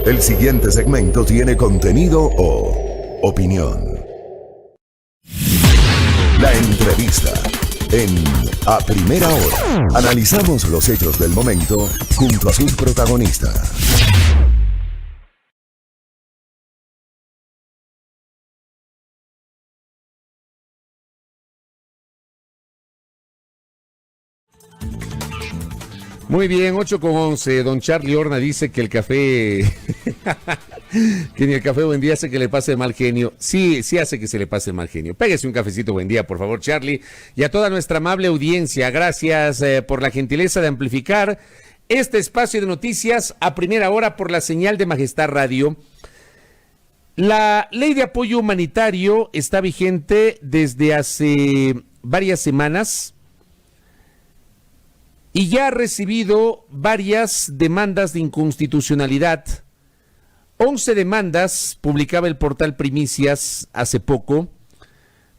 El siguiente segmento tiene contenido o opinión. La entrevista en A Primera Hora. Analizamos los hechos del momento junto a sus protagonistas. Muy bien, 8:11. Don Charlie Horna dice que el café, que ni el café buen día hace que le pase mal genio. Sí hace que se le pase mal genio. Pégase un cafecito buen día, por favor, Charlie. Y a toda nuestra amable audiencia, gracias por la gentileza de amplificar este espacio de noticias a primera hora por la señal de Majestad Radio. La ley de apoyo humanitario está vigente desde hace varias semanas y ya ha recibido varias demandas de inconstitucionalidad. 11 demandas publicaba el portal Primicias hace poco,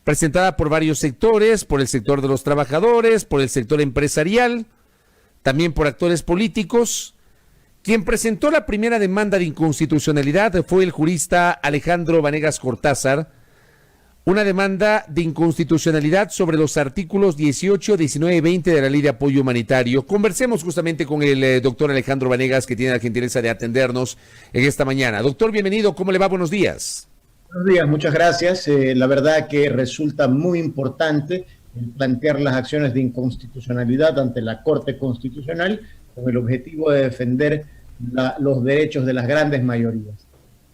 presentada por varios sectores, por el sector de los trabajadores, por el sector empresarial, también por actores políticos. Quien presentó la primera demanda de inconstitucionalidad fue el jurista Alejandro Vanegas Cortázar, una demanda de inconstitucionalidad sobre los artículos 18, 19 y 20 de la Ley de Apoyo Humanitario. Conversemos justamente con el doctor Alejandro Vanegas, que tiene la gentileza de atendernos en esta mañana. Doctor, bienvenido, ¿cómo le va? Buenos días. Buenos días, muchas gracias. La verdad que resulta muy importante plantear las acciones de inconstitucionalidad ante la Corte Constitucional con el objetivo de defender los derechos de las grandes mayorías.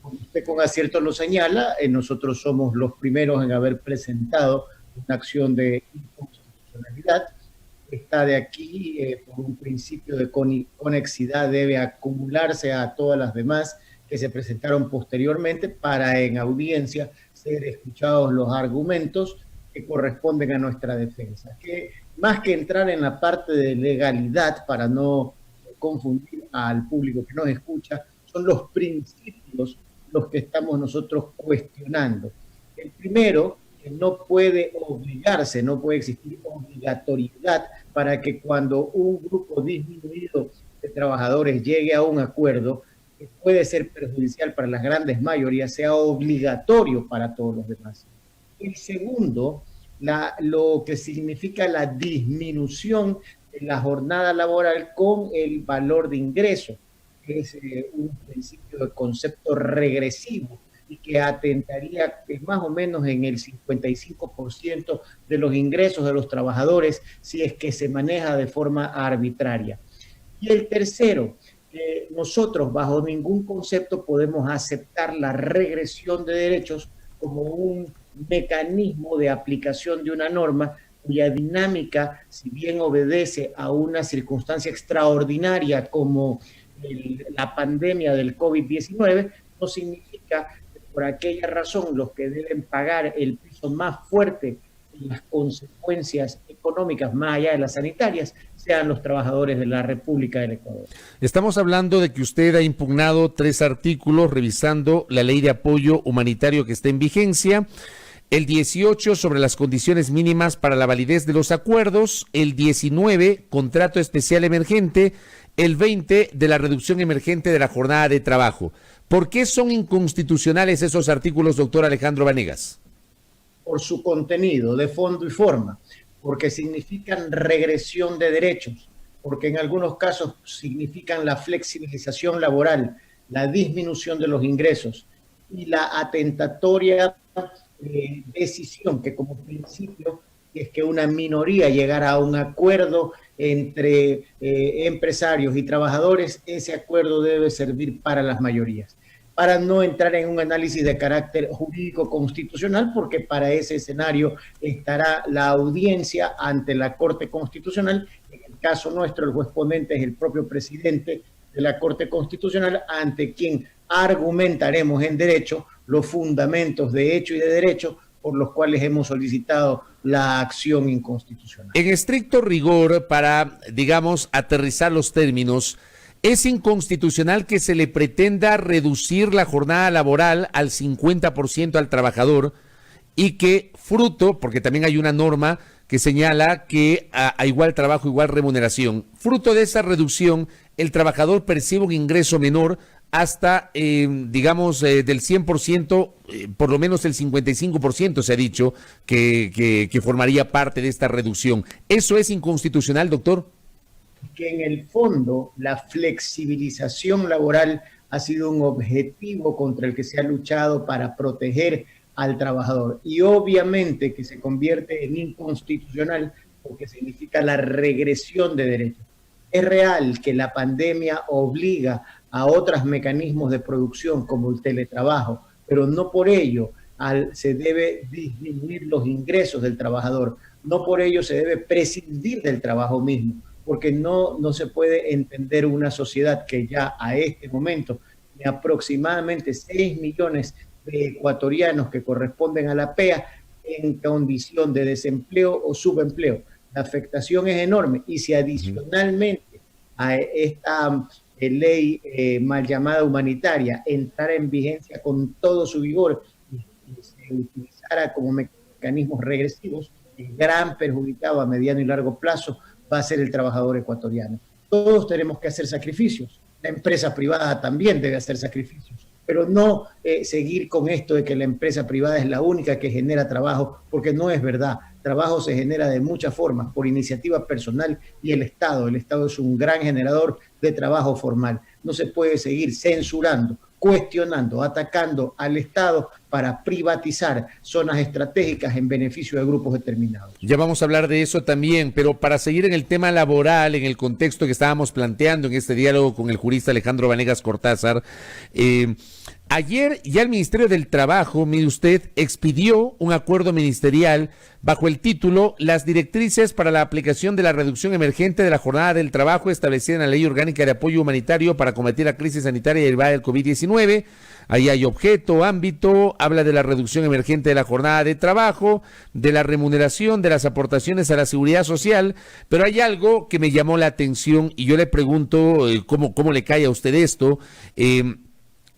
Como usted con acierto lo señala, nosotros somos los primeros en haber presentado una acción de inconstitucionalidad. Esta de aquí, por un principio de conexidad, debe acumularse a todas las demás que se presentaron posteriormente para en audiencia ser escuchados los argumentos que corresponden a nuestra defensa. Que más que entrar en la parte de legalidad, para no confundir al público que nos escucha, son los principios los que estamos nosotros cuestionando. El primero, que no puede obligarse, no puede existir obligatoriedad para que cuando un grupo disminuido de trabajadores llegue a un acuerdo que puede ser perjudicial para las grandes mayorías, sea obligatorio para todos los demás. El segundo, lo que significa la disminución de la jornada laboral con el valor de ingreso, que es un principio de concepto regresivo y que atentaría más o menos en el 55% de los ingresos de los trabajadores si es que se maneja de forma arbitraria. Y el tercero, nosotros bajo ningún concepto podemos aceptar la regresión de derechos como un mecanismo de aplicación de una norma cuya dinámica, si bien obedece a una circunstancia extraordinaria como la pandemia del COVID-19, no significa que por aquella razón los que deben pagar el piso más fuerte y las consecuencias económicas más allá de las sanitarias sean los trabajadores de la República del Ecuador. Estamos hablando de que usted ha impugnado 3 artículos revisando la ley de apoyo humanitario que está en vigencia. El 18 sobre las condiciones mínimas para la validez de los acuerdos, el 19 contrato especial emergente, el 20 de la reducción emergente de la jornada de trabajo. ¿Por qué son inconstitucionales esos artículos, doctor Alejandro Vanegas? Por su contenido, de fondo y forma, porque significan regresión de derechos, porque en algunos casos significan la flexibilización laboral, la disminución de los ingresos y la atentatoria decisión que como principio es que una minoría llegara a un acuerdo entre empresarios y trabajadores. Ese acuerdo debe servir para las mayorías, para no entrar en un análisis de carácter jurídico constitucional, porque para ese escenario estará la audiencia ante la Corte Constitucional. En el caso nuestro, el juez ponente es el propio presidente de la Corte Constitucional, ante quien argumentaremos en derecho los fundamentos de hecho y de derecho por los cuales hemos solicitado la acción inconstitucional. En estricto rigor, para, digamos, aterrizar los términos, ¿es inconstitucional que se le pretenda reducir la jornada laboral al 50% al trabajador y que fruto, porque también hay una norma que señala que a igual trabajo, igual remuneración, fruto de esa reducción, el trabajador percibe un ingreso menor hasta, digamos, del 100%, por lo menos el 55% se ha dicho que formaría parte de esta reducción. ¿Eso es inconstitucional, doctor? Que en el fondo la flexibilización laboral ha sido un objetivo contra el que se ha luchado para proteger al trabajador, y obviamente que se convierte en inconstitucional porque significa la regresión de derechos. Es real que la pandemia obliga a otros mecanismos de producción como el teletrabajo, pero no por ello se debe disminuir los ingresos del trabajador, no por ello se debe prescindir del trabajo mismo, porque no se puede entender una sociedad que ya a este momento de aproximadamente 6 millones de ecuatorianos que corresponden a la PEA en condición de desempleo o subempleo. La afectación es enorme, y si adicionalmente a esta ley mal llamada humanitaria entrara en vigencia con todo su vigor y se utilizara como mecanismos regresivos, el gran perjudicado a mediano y largo plazo va a ser el trabajador ecuatoriano. Todos tenemos que hacer sacrificios, la empresa privada también debe hacer sacrificios, pero no seguir con esto de que la empresa privada es la única que genera trabajo, porque no es verdad. Trabajo se genera de muchas formas, por iniciativa personal y el Estado. El Estado es un gran generador de trabajo formal. No se puede seguir censurando, cuestionando, atacando al Estado para privatizar zonas estratégicas en beneficio de grupos determinados. Ya vamos a hablar de eso también, pero para seguir en el tema laboral, en el contexto que estábamos planteando en este diálogo con el jurista Alejandro Vanegas Cortázar, ayer ya el Ministerio del Trabajo, mire usted, expidió un acuerdo ministerial bajo el título Las directrices para la aplicación de la reducción emergente de la jornada del trabajo establecida en la Ley Orgánica de Apoyo Humanitario para combatir la crisis sanitaria derivada del COVID-19. Ahí hay objeto, ámbito, habla de la reducción emergente de la jornada de trabajo, de la remuneración, de las aportaciones a la seguridad social, pero hay algo que me llamó la atención y yo le pregunto cómo le cae a usted esto.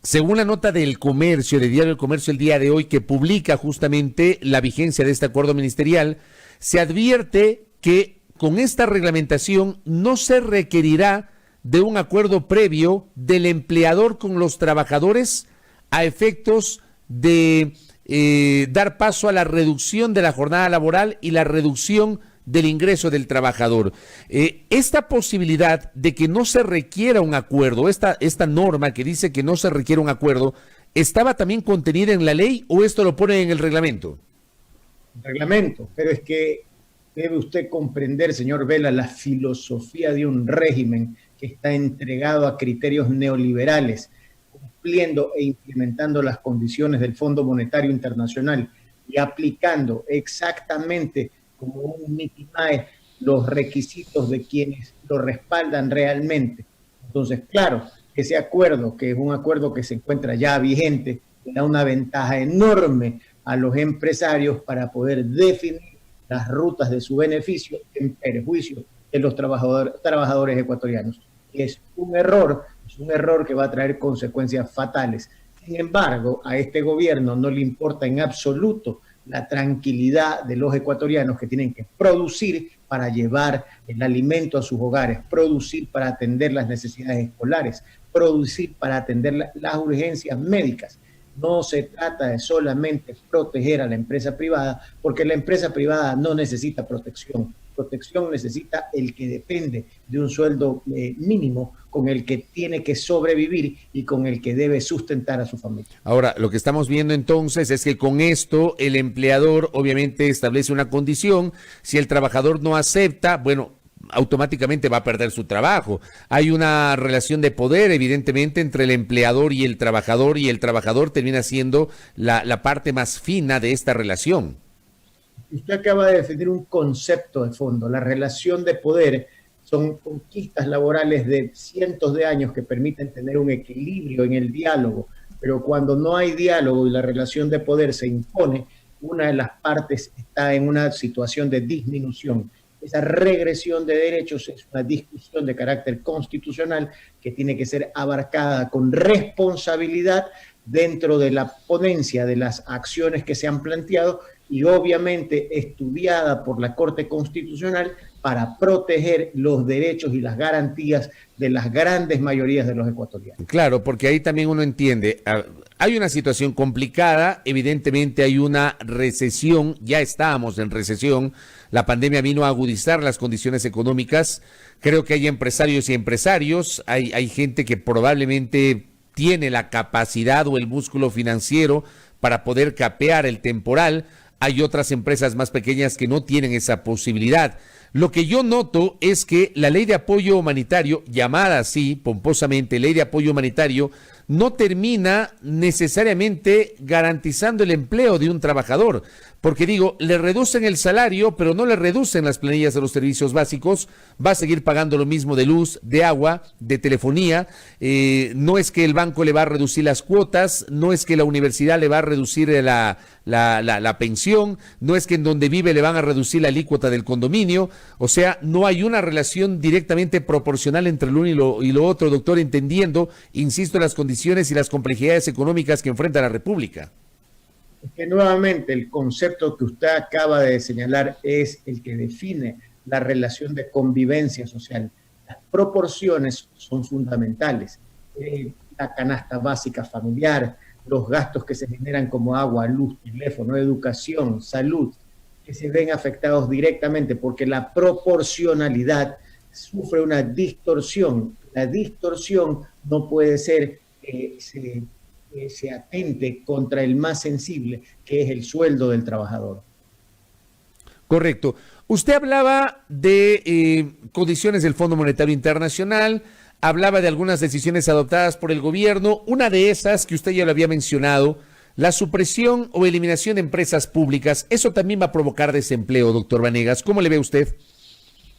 Según la nota del Comercio, del Diario del Comercio el día de hoy, que publica justamente la vigencia de este acuerdo ministerial, se advierte que con esta reglamentación no se requerirá de un acuerdo previo del empleador con los trabajadores a efectos de dar paso a la reducción de la jornada laboral y la reducción del ingreso del trabajador. Esta posibilidad de que no se requiera un acuerdo, esta norma que dice que no se requiere un acuerdo, ¿estaba también contenida en la ley o esto lo pone en el reglamento? Reglamento, pero es que debe usted comprender, señor Vela, la filosofía de un régimen que está entregado a criterios neoliberales, cumpliendo e implementando las condiciones del Fondo Monetario Internacional y aplicando exactamente como un mitimae los requisitos de quienes lo respaldan realmente. Entonces, claro, ese acuerdo, que es un acuerdo que se encuentra ya vigente, da una ventaja enorme a los empresarios para poder definir las rutas de su beneficio en perjuicio de los trabajadores ecuatorianos. Es un error que va a traer consecuencias fatales. Sin embargo, a este gobierno no le importa en absoluto la tranquilidad de los ecuatorianos que tienen que producir para llevar el alimento a sus hogares, producir para atender las necesidades escolares, producir para atender las urgencias médicas. No se trata de solamente proteger a la empresa privada, porque la empresa privada no necesita protección. Protección necesita el que depende de un sueldo mínimo con el que tiene que sobrevivir y con el que debe sustentar a su familia. Ahora, lo que estamos viendo entonces es que con esto el empleador obviamente establece una condición. Si el trabajador no acepta, bueno, automáticamente va a perder su trabajo. Hay una relación de poder, evidentemente, entre el empleador y el trabajador termina siendo la parte más fina de esta relación. Usted acaba de definir un concepto de fondo. La relación de poder son conquistas laborales de cientos de años que permiten tener un equilibrio en el diálogo, pero cuando no hay diálogo y la relación de poder se impone, una de las partes está en una situación de disminución. Esa regresión de derechos es una discusión de carácter constitucional que tiene que ser abarcada con responsabilidad dentro de la ponencia de las acciones que se han planteado y obviamente estudiada por la Corte Constitucional para proteger los derechos y las garantías de las grandes mayorías de los ecuatorianos. Claro, porque ahí también uno entiende, hay una situación complicada, evidentemente hay una recesión, ya estábamos en recesión, la pandemia vino a agudizar las condiciones económicas, creo que hay empresarios y empresarios, hay gente que probablemente tiene la capacidad o el músculo financiero para poder capear el temporal, hay otras empresas más pequeñas que no tienen esa posibilidad. Lo que yo noto es que la ley de apoyo humanitario, llamada así pomposamente ley de apoyo humanitario, no termina necesariamente garantizando el empleo de un trabajador, porque digo, le reducen el salario, pero no le reducen las planillas de los servicios básicos, va a seguir pagando lo mismo de luz, de agua, de telefonía, no es que el banco le va a reducir las cuotas, no es que la universidad le va a reducir la pensión, no es que en donde vive le van a reducir la alícuota del condominio, o sea, no hay una relación directamente proporcional entre lo uno y lo otro, doctor, entendiendo, insisto, las condiciones y las complejidades económicas que enfrenta la República. Es que nuevamente el concepto que usted acaba de señalar es el que define la relación de convivencia social. Las proporciones son fundamentales. La canasta básica familiar, los gastos que se generan como agua, luz, teléfono, educación, salud, que se ven afectados directamente porque la proporcionalidad sufre una distorsión. La distorsión no puede ser se atente contra el más sensible, que es el sueldo del trabajador. Correcto. Usted hablaba de condiciones del Fondo Monetario Internacional, hablaba de algunas decisiones adoptadas por el gobierno, una de esas que usted ya lo había mencionado, la supresión o eliminación de empresas públicas. Eso también va a provocar desempleo, doctor Vanegas. ¿Cómo le ve usted?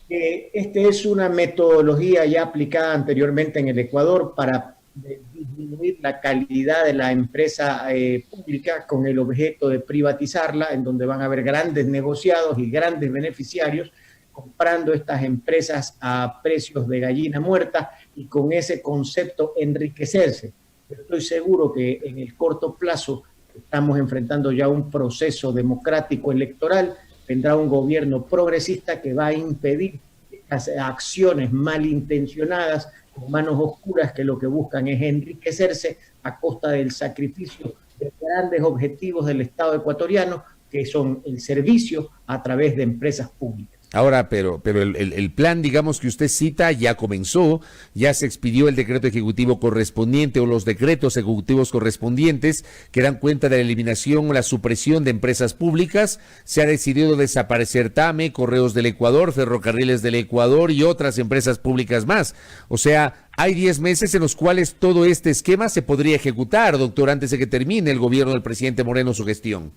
Esta es una metodología ya aplicada anteriormente en el Ecuador para disminuir la calidad de la empresa pública con el objeto de privatizarla, en donde van a haber grandes negociados y grandes beneficiarios comprando estas empresas a precios de gallina muerta y con ese concepto enriquecerse. Estoy seguro que en el corto plazo estamos enfrentando ya un proceso democrático electoral, vendrá un gobierno progresista que va a impedir estas acciones malintencionadas con manos oscuras que lo que buscan es enriquecerse a costa del sacrificio de grandes objetivos del Estado ecuatoriano, que son el servicio a través de empresas públicas. Ahora, pero el plan, digamos, que usted cita ya comenzó, ya se expidió el decreto ejecutivo correspondiente o los decretos ejecutivos correspondientes que dan cuenta de la eliminación o la supresión de empresas públicas. Se ha decidido desaparecer TAME, Correos del Ecuador, Ferrocarriles del Ecuador y otras empresas públicas más. O sea, hay 10 meses en los cuales todo este esquema se podría ejecutar, doctor, antes de que termine el gobierno del presidente Moreno su gestión.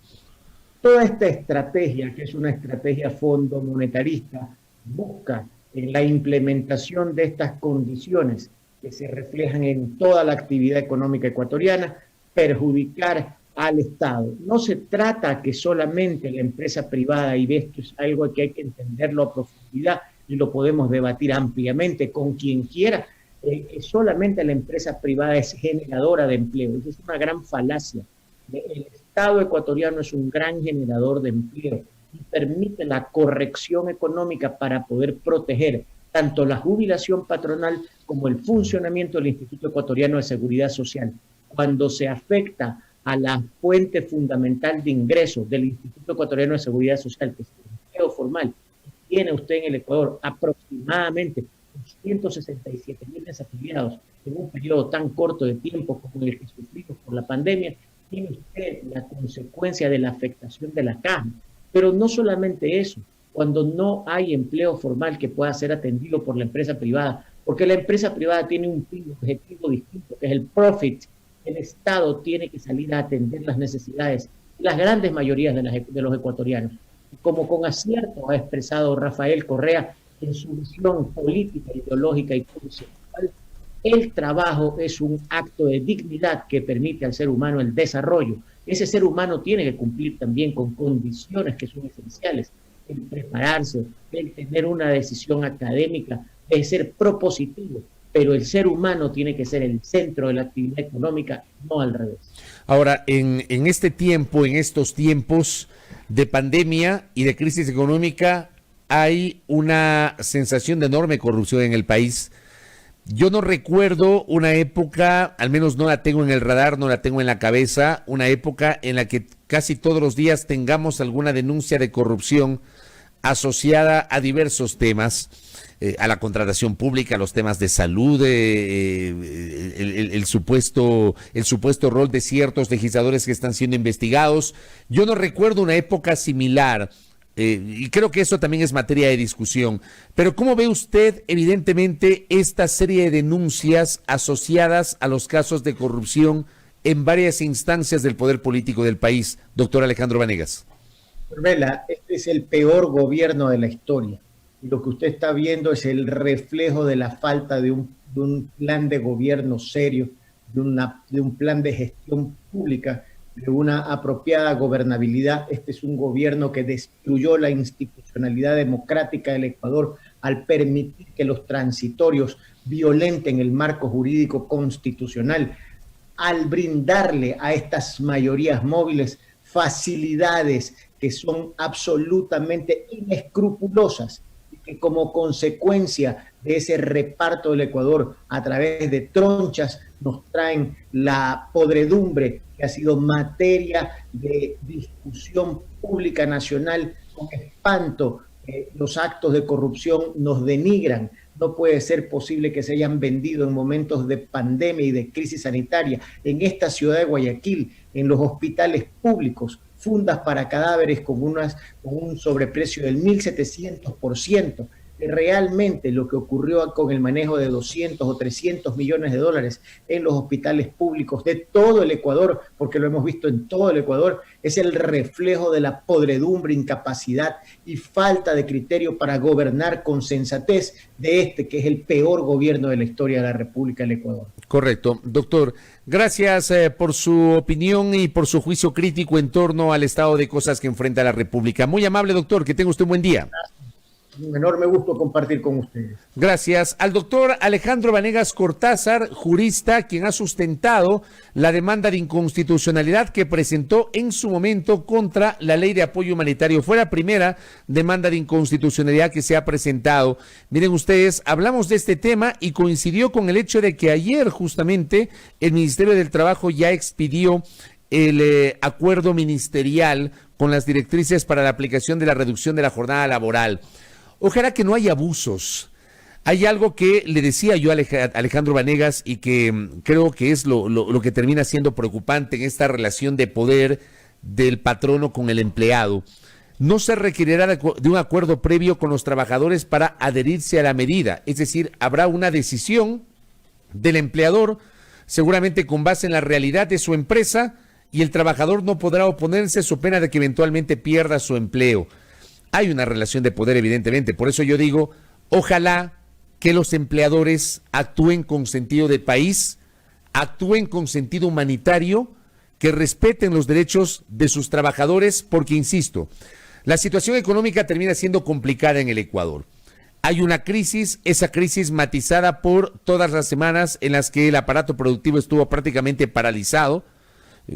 Toda esta estrategia, que es una estrategia fondo monetarista, busca en la implementación de estas condiciones que se reflejan en toda la actividad económica ecuatoriana, perjudicar al Estado. No se trata que solamente la empresa privada, y esto es algo que hay que entenderlo a profundidad y lo podemos debatir ampliamente con quien quiera, que solamente la empresa privada es generadora de empleo. Eso es una gran falacia. El Estado ecuatoriano es un gran generador de empleo y permite la corrección económica para poder proteger tanto la jubilación patronal como el funcionamiento del Instituto Ecuatoriano de Seguridad Social. Cuando se afecta a la fuente fundamental de ingresos del Instituto Ecuatoriano de Seguridad Social, que es el empleo formal, tiene usted en el Ecuador aproximadamente 167,000 desafiliados en un periodo tan corto de tiempo como el que sufrimos por la pandemia, tiene usted la consecuencia de la afectación de la caja. Pero no solamente eso, cuando no hay empleo formal que pueda ser atendido por la empresa privada, porque la empresa privada tiene un objetivo distinto, que es el profit, el Estado tiene que salir a atender las necesidades, las grandes mayorías de los ecuatorianos. Como con acierto ha expresado Rafael Correa en su visión política, ideológica y conceptual, el trabajo es un acto de dignidad que permite al ser humano el desarrollo. Ese ser humano tiene que cumplir también con condiciones que son esenciales, el prepararse, el tener una decisión académica, el ser propositivo, pero el ser humano tiene que ser el centro de la actividad económica, no al revés. Ahora, en este tiempo, en estos tiempos de pandemia y de crisis económica, hay una sensación de enorme corrupción en el país. Yo no recuerdo una época, al menos no la tengo en el radar, no la tengo en la cabeza, una época en la que casi todos los días tengamos alguna denuncia de corrupción asociada a diversos temas, a la contratación pública, a los temas de salud, el supuesto rol de ciertos legisladores que están siendo investigados. Yo no recuerdo una época similar. Y creo que eso también es materia de discusión. Pero ¿cómo ve usted, evidentemente, esta serie de denuncias asociadas a los casos de corrupción en varias instancias del poder político del país, doctor Alejandro Vanegas? Vela, este es el peor gobierno de la historia. Y lo que usted está viendo es el reflejo de la falta de un plan de gobierno serio, de un plan de gestión pública, de una apropiada gobernabilidad. Este es un gobierno que destruyó la institucionalidad democrática del Ecuador al permitir que los transitorios violenten el marco jurídico constitucional, al brindarle a estas mayorías móviles facilidades que son absolutamente inescrupulosas y que como consecuencia de ese reparto del Ecuador a través de tronchas nos traen la podredumbre que ha sido materia de discusión pública nacional con espanto. Los actos de corrupción nos denigran. No puede ser posible que se hayan vendido en momentos de pandemia y de crisis sanitaria en esta ciudad de Guayaquil, en los hospitales públicos, fundas para cadáveres con un sobreprecio del 1.700%. Realmente lo que ocurrió con el manejo de 200 o 300 millones de dólares en los hospitales públicos de todo el Ecuador, porque lo hemos visto en todo el Ecuador, es el reflejo de la podredumbre, incapacidad y falta de criterio para gobernar con sensatez de este, que es el peor gobierno de la historia de la República del Ecuador. Correcto. Doctor, gracias por su opinión y por su juicio crítico en torno al estado de cosas que enfrenta la República. Muy amable, doctor, que tenga usted un buen día. Un enorme gusto compartir con ustedes. Gracias. Al doctor Alejandro Vanegas Cortázar, jurista, quien ha sustentado la demanda de inconstitucionalidad que presentó en su momento contra la ley de apoyo humanitario. Fue la primera demanda de inconstitucionalidad que se ha presentado. Miren ustedes, hablamos de este tema y coincidió con el hecho de que ayer justamente el Ministerio del Trabajo ya expidió el acuerdo ministerial con las directrices para la aplicación de la reducción de la jornada laboral. Ojalá que no haya abusos. Hay algo que le decía yo a Alejandro Vanegas y que creo que es lo que termina siendo preocupante en esta relación de poder del patrono con el empleado. No se requerirá de un acuerdo previo con los trabajadores para adherirse a la medida. Es decir, habrá una decisión del empleador, seguramente con base en la realidad de su empresa, y el trabajador no podrá oponerse so pena de que eventualmente pierda su empleo. Hay una relación de poder, evidentemente. Por eso yo digo, ojalá que los empleadores actúen con sentido de país, actúen con sentido humanitario, que respeten los derechos de sus trabajadores, porque, insisto, la situación económica termina siendo complicada en el Ecuador. Hay una crisis, esa crisis matizada por todas las semanas en las que el aparato productivo estuvo prácticamente paralizado,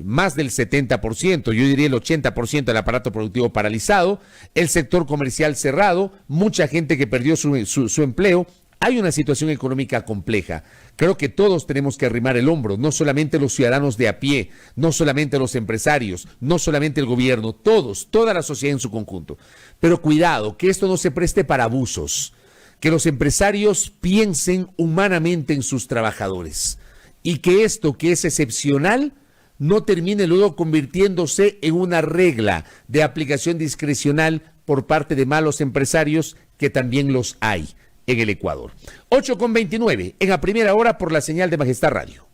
más del 70%, yo diría el 80% del aparato productivo paralizado, el sector comercial cerrado, mucha gente que perdió su empleo. Hay una situación económica compleja. Creo que todos tenemos que arrimar el hombro, no solamente los ciudadanos de a pie, no solamente los empresarios, no solamente el gobierno, todos, toda la sociedad en su conjunto. Pero cuidado, que esto no se preste para abusos, que los empresarios piensen humanamente en sus trabajadores y que esto que es excepcional no termine luego convirtiéndose en una regla de aplicación discrecional por parte de malos empresarios, que también los hay en el Ecuador. 8:29 en A Primera Hora por la señal de Majestad Radio.